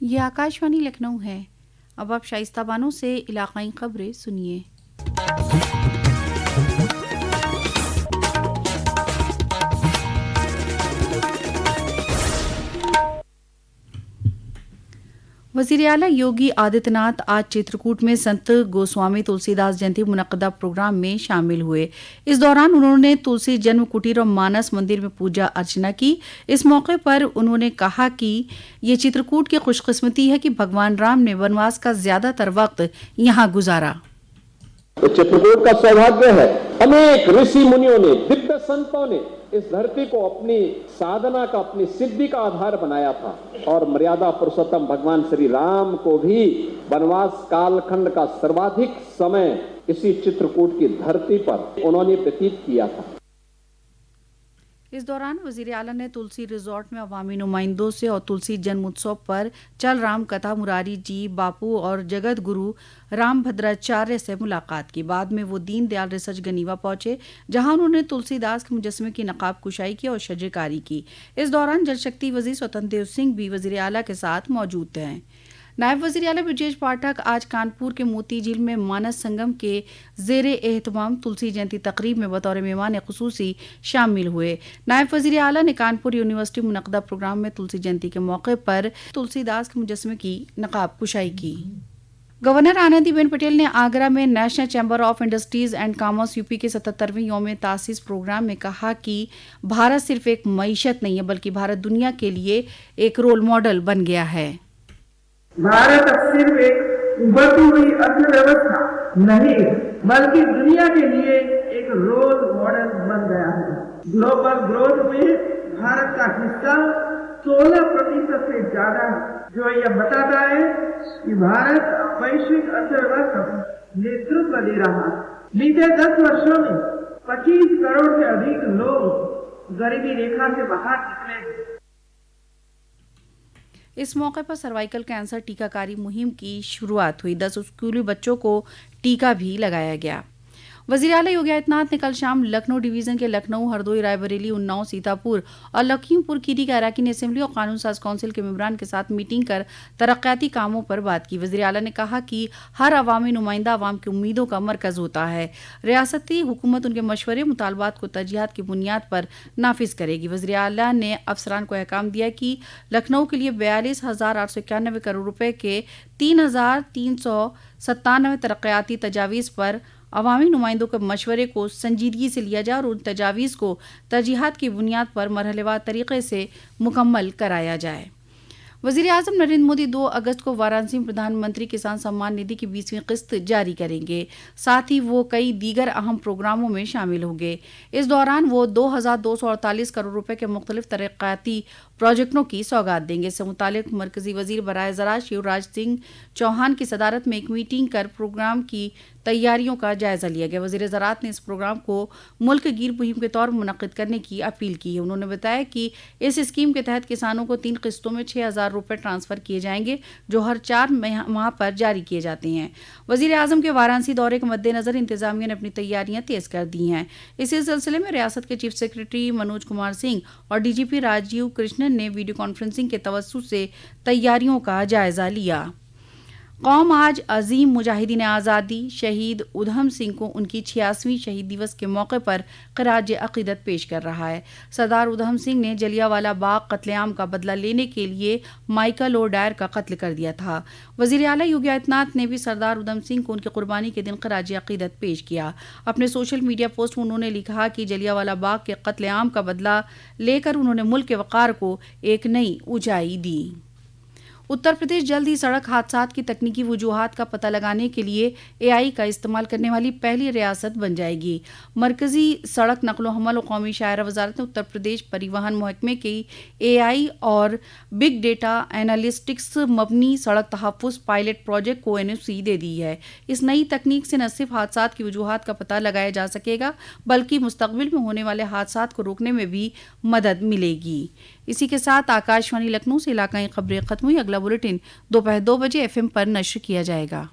ये आकाशवाणी लखनऊ है। अब आप शाइस्ता बानो से इलाकाई खबरें सुनिए। वज़ीर आला योगी आदित्यनाथ आज चित्रकूट में संत गोस्वामी तुलसीदास जयंती मुनक्कदा प्रोग्राम में शामिल हुए। इस दौरान उन्होंने तुलसी जन्म कुटीर और मानस मंदिर में पूजा अर्चना की। इस मौके पर उन्होंने कहा कि ये चित्रकूट की खुशकिस्मती है कि भगवान राम ने वनवास का ज्यादातर वक्त यहाँ गुजारा। तो चित्रकूट का सौभाग्य है, अनेक ऋषि मुनियों ने, दिव्य संतों ने इस धरती को अपनी साधना का, अपनी सिद्धि का आधार बनाया था और मर्यादा पुरुषोत्तम भगवान श्री राम को भी वनवास कालखंड का सर्वाधिक समय इसी चित्रकूट की धरती पर उन्होंने व्यतीत किया था। इस दौरान वज़ीर आला ने तुलसी रिजॉर्ट में अवामी नुमाइंदों से और तुलसी जन्म उत्सव पर चल राम कथा मुरारी जी बापू और जगत गुरु रामभद्राचार्य से मुलाकात की। बाद में वो दीनदयाल रिसर्च गनीवा पहुंचे, जहां उन्होंने तुलसीदास के मुजस्समे की नकाब कुशाई की और शजरकारी की। इस दौरान जल शक्ति वज़ीर स्वतंत्र देव सिंह भी वज़ीर आला के साथ मौजूद थे। नायब वज़ीर आला ब्रजेश पाठक आज कानपुर के मोती झील में मानस संगम के ज़ेरे एहतमाम तुलसी जयंती तकरीब में बतौर मेहमान खुसूसी शामिल हुए। नायब वज़ीर आला ने कानपुर यूनिवर्सिटी मुनक्कदा प्रोग्राम में तुलसी जयंती के मौके पर तुलसीदास के मुजस्समे की नकाब कुशाई की। गवर्नर आनंदीबेन पटेल ने आगरा में national chamber of industries and commerce UP के 77वें यौम तासीस प्रोग्राम में कहा कि भारत सिर्फ एक मईशत नहीं है, बल्कि भारत दुनिया के लिए एक रोल मॉडल बन गया है। भारत अब सिर्फ एक उभरती हुई अर्थव्यवस्था नहीं, बल्कि दुनिया के लिए एक रोल मॉडल बन गया है। ग्लोबल ग्रोथ में भारत का हिस्सा 16% से ज्यादा है, जो यह बताता है कि भारत वैश्विक अर्थव्यवस्था नेतृत्व दे रहा है। बीते 10 वर्षों में 25 करोड़ से अधिक लोग गरीबी रेखा से बाहर निकले हैं। इस मौके पर सर्वाइकल कैंसर टीकाकारी मुहिम की शुरुआत हुई। 10 स्कूली बच्चों को टीका भी लगाया गया। वज़ीर आला योगी आदित्यनाथ ने कल शाम लखनऊ डिवीजन के लखनऊ, हरदोई, रायबरेली, उन्नाव, सीतापुर और लखीमपुर खीरी के अरकान असेंबली और कानून साज काउंसिल के मेंबरान के साथ मीटिंग कर तरक्याती कामों पर बात की। वज़ीर आला ने कहा कि हर अवामी नुमाइंदा अवाम की उम्मीदों का मरकज होता है। रियासती हुकूमत उनके मशवरे मुतालबात को तरजीहात की बुनियाद पर नाफिज करेगी। वज़ीर आला ने अफसरान को अहकाम दिया कि लखनऊ के लिए 42,891 करोड़ रुपए के 3,397 तरक्याती तजावीज़ पर अवामी नुमाइंदों के मशवरे को संजीदगी से लिया जाए और उन तजावीज़ को तरजीहात की बुनियाद पर मरहलेवार तरीके से मुकम्मल कराया जाए। वज़ीर आज़म नरेंद्र मोदी 2 अगस्त को वाराणसी में प्रधानमंत्री किसान सम्मान निधि की 20वीं किस्त जारी करेंगे। साथ ही वो कई दीगर अहम प्रोग्रामों में शामिल होंगे। इस दौरान वो 2,248 करोड़ रुपए के मुख्तलिफ तरक्याती प्रोजेक्टों की सौगात देंगे। इससे मुतालिक मरकजी वजीर बराए ज़राअत शिवराज सिंह चौहान की सदारत में एक मीटिंग कर प्रोग्राम की तैयारियों का जायजा लिया गया। वज़ीर ज़राअत ने इस प्रोग्राम को मुल्क गिर मुहिम के तौर पर मुनक्किद करने की अपील की है। उन्होंने बताया कि इस स्कीम के तहत किसानों को 3 किस्तों में 6,000 रुपए ट्रांसफर किए जाएंगे, जो हर 4 माह पर जारी किए जाते हैं। वज़ीर आज़म के वाराणसी दौरे के मद्देनजर इंतजामिया ने अपनी तैयारियां तेज कर दी हैं। इसी सिलसिले में रियासत के चीफ सेक्रेटरी मनोज कुमार सिंह और डीजीपी राजीव कृष्णन ने वीडियो कॉन्फ्रेंसिंग के तवस्सुत से तैयारियों का जायजा लिया। कौम आज अजीम मुजाहिदीन आज़ादी शहीद उधम सिंह को उनकी 86वीं शहीद दिवस के मौके पर खराज अक़ीदत पेश कर रहा है। सरदार उधम सिंह ने जलियांवाला बाग कत्लेआम का बदला लेने के लिए माइकल ओडायर का कत्ल कर दिया था। वज़ीर आला योगी आदित्यनाथ ने भी सरदार उधम सिंह को उनकी कुर्बानी के दिन खराज अक़ीदत पेश किया। अपने सोशल मीडिया पोस्ट में उन्होंने लिखा कि जलियांवाला बाग के कत्लेआम का बदला लेकर उन्होंने मुल्क के वक़ार को एक नई ऊंचाई दी। उत्तर प्रदेश जल्द ही सड़क हादसात की तकनीकी वजूहात का पता लगाने के लिए AI का इस्तेमाल करने वाली पहली रियासत बन जाएगी। मरकजी सड़क नकलो हमल और कौमी शायरा वजारत ने उत्तर प्रदेश परिवहन महकमे की AI और बिग डेटा एनालिटिक्स मबनी सड़क तहफ़्फ़ुज़ पायलट प्रोजेक्ट को NOC दे दी है। इस नई तकनीक से न सिर्फ हादसात की वजूहात का पता लगाया जा सकेगा, बल्कि मुस्तक़बिल में होने वाले हादसात को रोकने में भी मदद मिलेगी। इसी के साथ आकाशवाणी लखनऊ से इलाकाई खबरें खत्म हुई। अगला बुलेटिन दोपहर 2 बजे FM पर नश्र किया जाएगा।